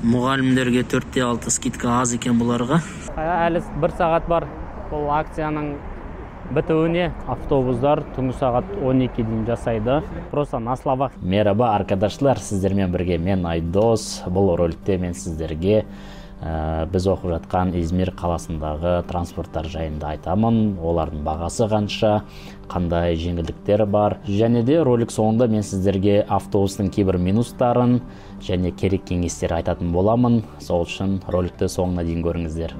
Мұғалімдерге 4/6 скидка аз екен бұларға. Әлі 1 сағат бар. Бұл акцияның бітуіне автобустар түнгі сағат 12-ден жасайды. Просто на словах. Merhaba arkadaşlar, sizlerмен бірге мен Айдос. Бұл роликте мен сіздерге біз оқып жатқан Измир қаласындағы транспорттар жайында айтамын. Олардың бағасы қанша, қандай жеңілдіктер бар. Және де ролик соңында мен сіздерге автобустың кейбір минустарын және керек кеңестер айтатын боламын. Сол үшін роликті соңына дейін көріңіздер.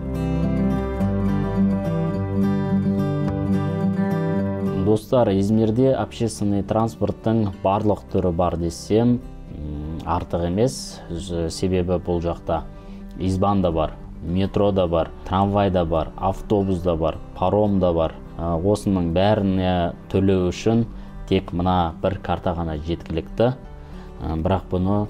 Достар, Измирде общественный транспорттың барлық түрі бар десем артық емес. Себебі бұл жақта избан да бар, метро да бар, трамвай да бар, автобус да бар, паром да бар. Осының бәріне төлеу үшін тек мына бір карта ғана жеткілікті. Бірақ бұны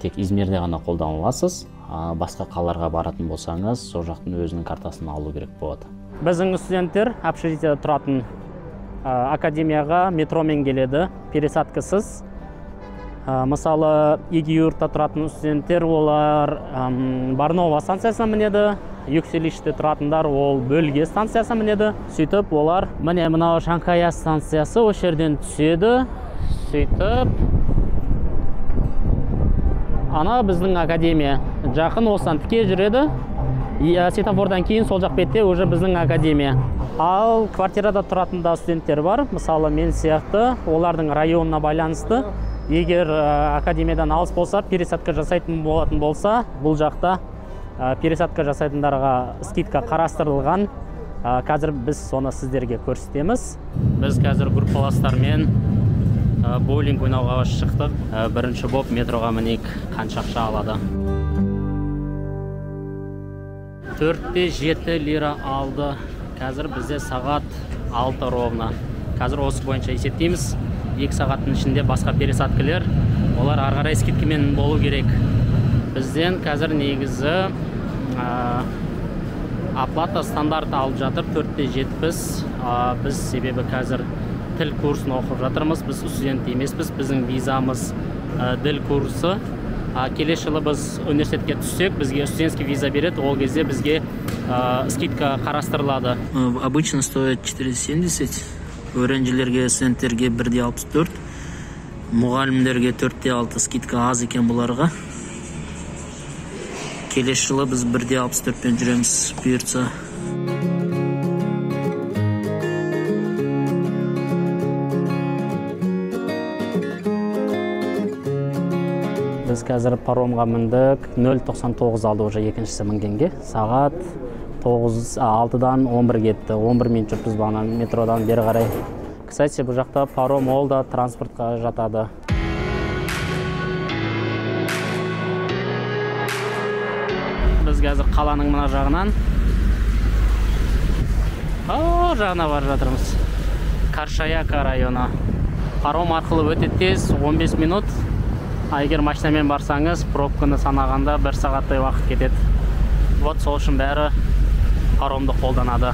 тек Измирде ғана қолдана аласыз. Басқа қалаларға баратын болсаңыз, сол жақтың өзінің картасын алу керек болады. Біздің студенттер общежитиеде тұратын академияға метромен келеді, пересадкасыз. Мысалы, Иги-Юртта тұратын студенттер, олар Барнова станциясына мінеді, Юкселиште тұратындар ол бөлге станциясына мінеді. Сөйтіп, олар міне мынау Шанхая станциясы о жерден түседі. Сөйтіп, ана біздің академия жақын осыдан тіке жүреді. Светофордан кейін сол жақ бетте уже біздің академия. Ал квартирада тұратында студенттер бар. Мысалы, мен сияқты, олардың районына байланысты. Егер академиядан алыс болса, пересадка жасайтын болатын болса, бұл жақта пересадка жасайтындарға скидка қарастырылған. Қазір біз соны сіздерге көрсетеміз. Біз қазір группаластармен боулинг ойнауға шықтық. Бірінші боп метроға мінейік, қанша ақша алады. 4-7 лира алды. Қазір бізде сағат 6 ровно. Қазір осы бойынша есептейміз. 2 сағаттың ішінде басқа пересадкілер, олар арғарай скидкамен болу керек. Бізден қазір негізі оплата стандарт алып жатыр 4/70. Біз себебі қазір тіл курсын оқып жатырмыз. Біз студент емеспіз, біздің визамыз тіл курсы. Келесі жылы біз университетке түссек, бізге студентский виза береді, ол кезде бізге скидка қарастырылады. Обычно стоит 470. Öğrencilerге, студенттерге 1/64, мұғалімдерге 4/6 скидка аз екен бұларға. Келесі жылы біз 1/64-пен жүреміз бұйыртса. Біз қазір паромға міндік, 0.99 алды уже екіншісі мінгенге. Сағат 6-дан 11 кетті, 11 минут жүріппіз бағана метродан бері қарай. Кстати, бұл жақта паром ол да транспортқа жатады. Біз қазір қаланың мына жағынан жағына барып жатырмыз. Каршаяка районы. Паром арқылы өте тез, 15 минут. Егер машинамен барсаңыз, пробканы санағанда 1 сағаттай уақыт кетеді. Вот сол үшін бәрі паромды қолданады.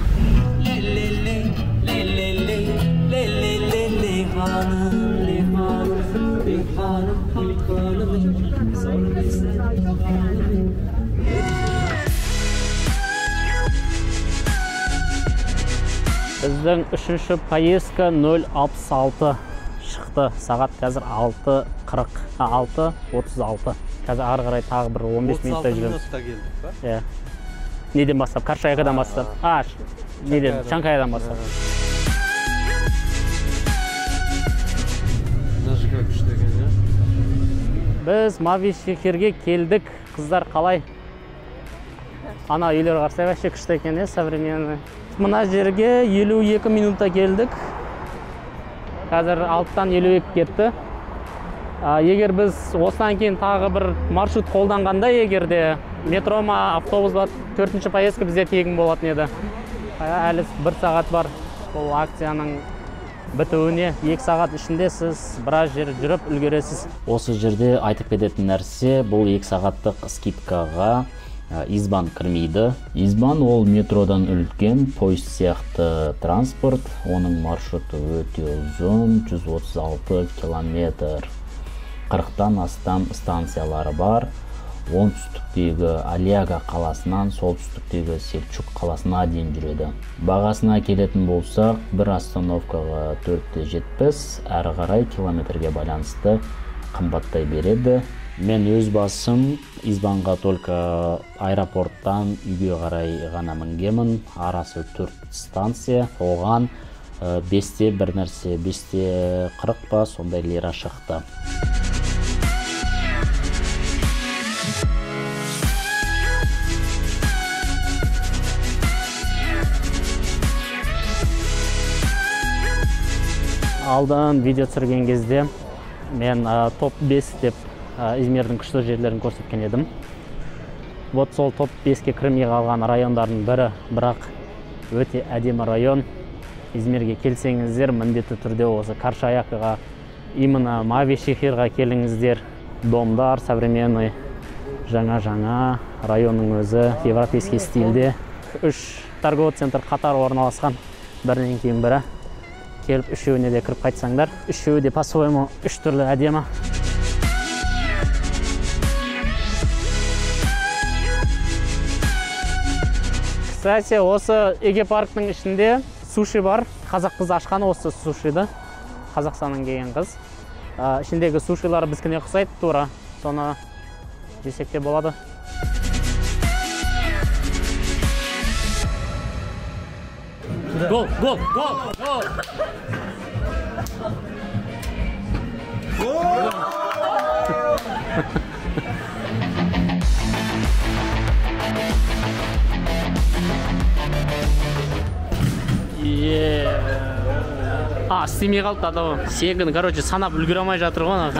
Біздің үшінші поездка 0.66 шықты. Сағат қазір 6:36. Қазір ары қарай тағы бір 15 минутта жүреміз. Неден бастап? Каршаякадан бастап. Неден? Шанхайдан бастап. Біз Мави-Шехерге келдік. Қыздар қалай? Ана үйлер қарсай вообще күшті екен, современный. Мына жерге 52 минутта келдік. Қазір 6-тан 52 кетті. Егер біз осыдан кейін тағы бір маршрут қолданғанда, егерде метро ма, автобус ба, 4-ші поездка бізде тегін болатын еді. Әлі 1 сағат бар. Бұл акцияның бітуіне 2 сағат ішінде сіз біраз жер жүріп үлгересіз. Осы жерде айтып кететін нәрсе, бұл 2 сағаттық скидкаға избан кірмейді. Избан ол метродан үлкен поезд сияқты транспорт. Оның маршруты өте ұзын, 136 километр. 40-тан астам станциялары бар. оңтүстіктегі Аляга қаласынан солтүстіктегі Селчук қаласына дейін жүреді. Бағасына келетін болсақ, бір остановкаға 470, әрі қарай километрге байланысты қымбаттай береді. Мен өз басым Избанға только аэропорттан үйге қарай ғана мінгемін. Арасы 4 станция. Оған 5-те бір нәрсе, 5-те 40 па, сондай лира шықты. Алдан видео түсірген кезде мен топ 5 деп Измирдің күшті жерлерін көрсеткен едім. Вот сол топ 5-ке кірмей қалған райондардың бірі, бірақ өте әдемі район. Измирге келсеңіздер, міндетті түрде осы Каршаякыға, именно Мави Шехирға келіңіздер. Домдар, современный, жаңа районның өзі, европейский стильде. 3 торговый центр қатар орналасқан, бірінен кейін бірі. Келіп үшеуіне де кіріп қайтсаңдар, үшеуі де по-своему 3 түрлі әдемі. Кстати, осы Эге парктың ішінде суши бар. Қазақ қыз ашқан осы сушиді. Қазақстаннан келген қыз. Ішіндегі сушилар бізкіне ұқсайды тура. Соны жесек те болады. Гол! Істемей қалды адау. Сегін, короче, санап үлгіре алмай жатыр ғой.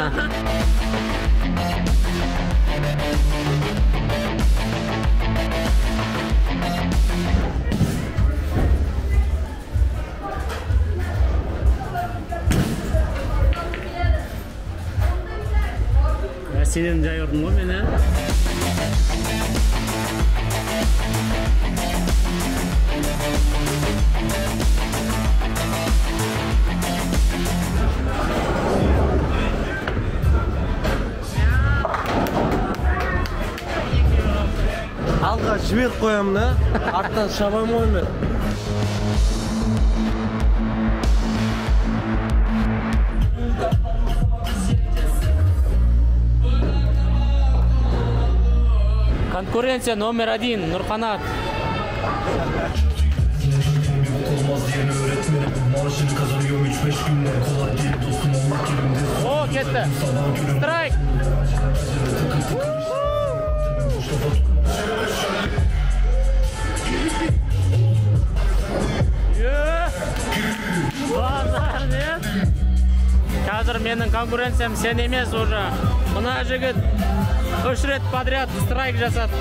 Сенен жай ұрдың ғой мені. Алға жіберіп қоямын да, арттан шабамын ғой мен. Конкуренция номер 1, Нұрқанат. О, кетті. Страйк! Қазір менің конкуренциям сен емес уже. Мына жігіт 3 рет подряд страйк жасады.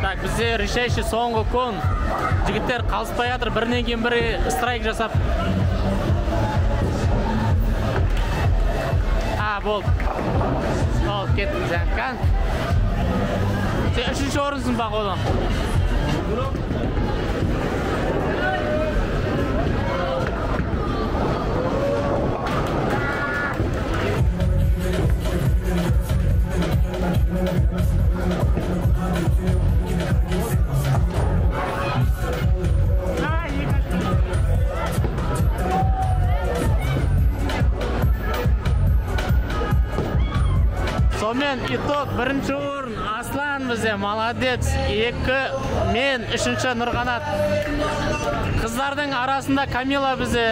Так, бізде решающий соңғы күн. Жігіттер қалыспай жатыр, бірінен кейін бірі страйк жасап. Болды. Болды, кеттің сен, қан. Сен 3-ші орынсың бақ одан. Сонымен итог, бірінші орын Аслан бізде, молодец. 2 мен, 3-ші Нұрғанат. Қыздардың арасында Камила бізде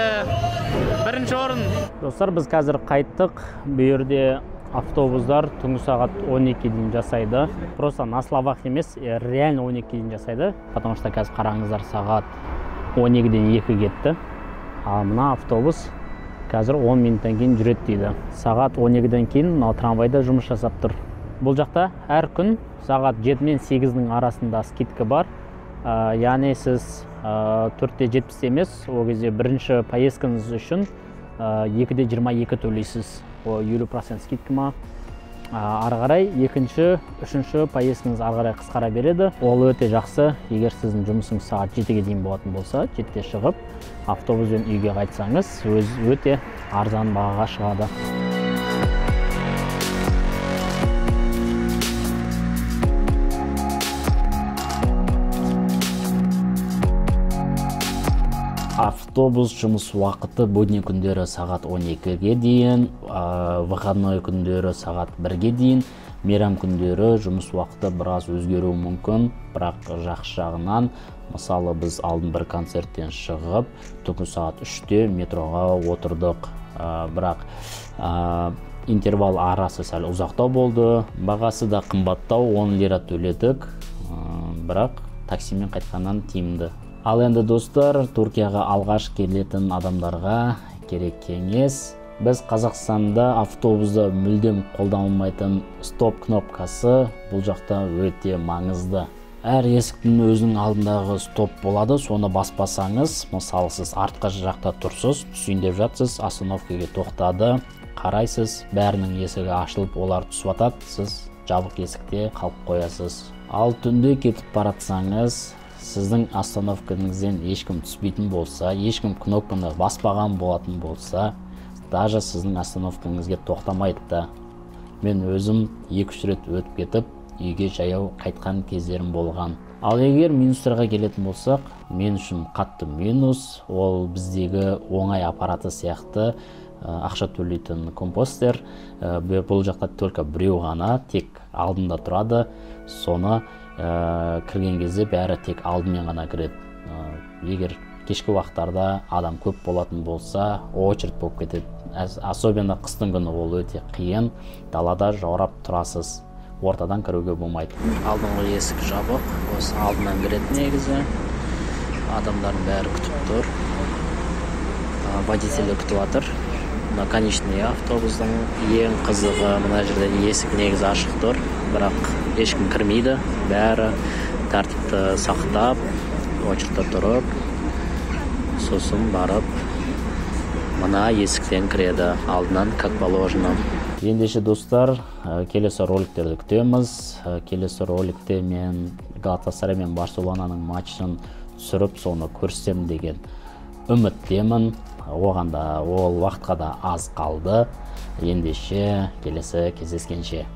1-ші орын. Достар, біз қазір қайттық. Бұйерде автобустар түнгі сағат 12 дейін жасайды. Просто на словах емес, реально 12 дейін жасайды. Потому что қазір қараңыздар, сағат 12-ден 2 кетті. Ал мына автобус қазір 10 минуттан кейін жүреді дейді. Сағат 12-ден кейін трамвайда жұмыс жасап тұр. Бұл жақта әр күн сағат 7 мен 8-дің арасында скидка бар. Яғни сіз 4-те 70 емес, ол кезде бірінші поездкаңыз үшін 2-де 22 төлейсіз. О 50% скидка ма? ары қарай екінші, үшінші поездкаңыз ары қарай қысқара береді. Ол өте жақсы. Егер сіздің жұмысыңыз сағат 7-ге дейін болатын болса, 7-те шығып, автобуспен үйге қайтсаңыз, өте арзан бағаға шығады. Автобус жұмыс уақыты будний күндері сағат 12-ге дейін, выходной күндері сағат 1-ге дейін, мейрам күндері жұмыс уақыты біраз өзгеруі мүмкін, бірақ жақсы жағынан, мысалы біз алдын бір концерттен шығып, түнгі сағат 3-те метроға отырдық, бірақ интервал арасы сәл ұзақтау болды, бағасы да қымбаттау, 10 лира төледік, бірақ таксимен қайтқаннан тиімді. Ал енді достар, Түркияға алғаш келетін адамдарға керек кеңес. Біз Қазақстанда автобуста мүлдем қолданылмайтын стоп кнопкасы бұл жақта өте маңызды. Әр есіктің өзінің алдындағы стоп болады, соны баспасаңыз, мысалы сіз артқы жақта тұрсыз, түсейін деп жатсыз, остановкаға тоқтады, қарайсыз, бәрінің есігі ашылып, олар түсіп атады, сіз жабық есікте қалып қоясыз. Ал түнде кетіп баратсаңыз, сіздің остановкаңыздан ешкім түспейтін болса, ешкім кнопканы баспаған болатын болса, даже сіздің остановкаңызға тоқтамайды да. Мен өзім 2-3 рет өтіп кетіп, үйге жаяу қайтқан кездерім болған. Ал егер минустарға келетін болсақ, мен үшін қатты минус, ол біздегі оңай аппараты сияқты ақша төлейтін компостер. Бұл жақта только біреу ғана, тек алдында тұрады, соны кірген кезде бәрі тек алдымен ғана кіреді. Егер кешкі уақыттарда адам көп болатын болса, очередь болып кетеді. Особенно қыстың күні ол өте қиын, далада жаурап тұрасыз, ортадан кіруге болмайды. Алдыңғы есік жабық, осы алдынан кіреді негізі. Адамдардың бәрі күтіп тұр. Водитель күтіп жатыр. Мына конечный автобустың ең қызығы мына жерде есік негізі ашық тұр, бірақ ешкім кірмейді. Бәрі тәртіпті сақтап, очередьте тұрып, сосын барып мына есіктен кіреді, алдынан как положено. Ендеше достар, келесі роликтерді күтеміз. Келесі роликте мен Галатасарай мен Барселонаның матчын түсіріп, соны көрсем деген үміттемін. Оған да ол уақытқа да аз қалды. Ендеше келесі кездескенше.